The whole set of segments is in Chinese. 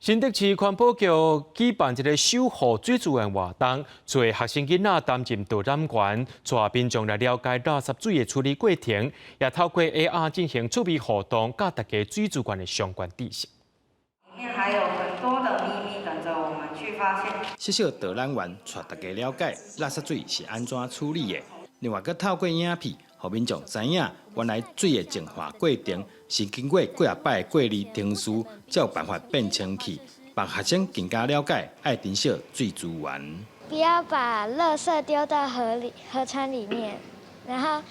新德市环保局举办一个守护水资源活动，做学生囡仔担任导览员，带民众来了解垃圾水的处理过程，也透过 AR 进行趣味互动，教大家水资源的相关知识。里面还有很多的秘密等着我们去发现。小小导览员带大家了解垃圾水是安怎处理的，另外，佮透过影片，让民众知影原来水的净化过程是经过几啊摆的过滤程序，才有办法变清气，帮学生更加了解爱珍惜水资源。不要把垃圾丢到河川里面，然后，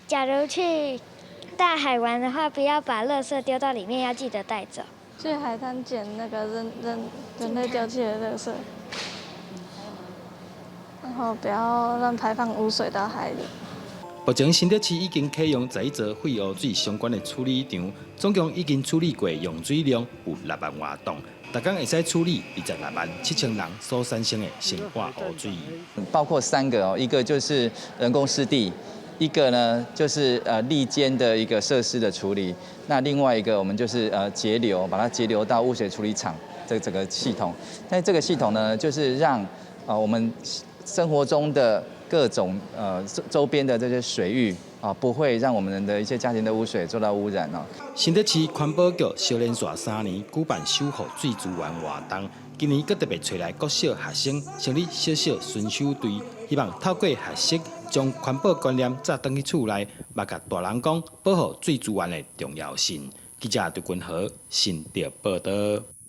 假如去大海玩的话，不要把垃圾丢到里面，要记得带走。去海滩捡那个人类丢弃的垃圾，然后不要乱排放污水到海里。目前新德市已经启用11座废污水相关的处理场，总共已经处理过用水量有6万多吨，每天会使处理26万7000人所产生的生活污水。包括3个哦，一个就是人工湿地，一个呢就是砾间的一个设施的处理，那另外一个我们就是截流，把它截流到污水处理厂这整个系统。但这个系统呢，就是让我们生活中的各种周边的这些水域不会让我们的一些家庭的污水受到污染哦。新德市环保局小连续3年举办守护水资源活动，今年佮特别找来国小学生成立小小巡守队，希望透过学习将环保观念带回去厝内，也甲大人讲保护水资源的重要性。记者杜君豪，新德报道。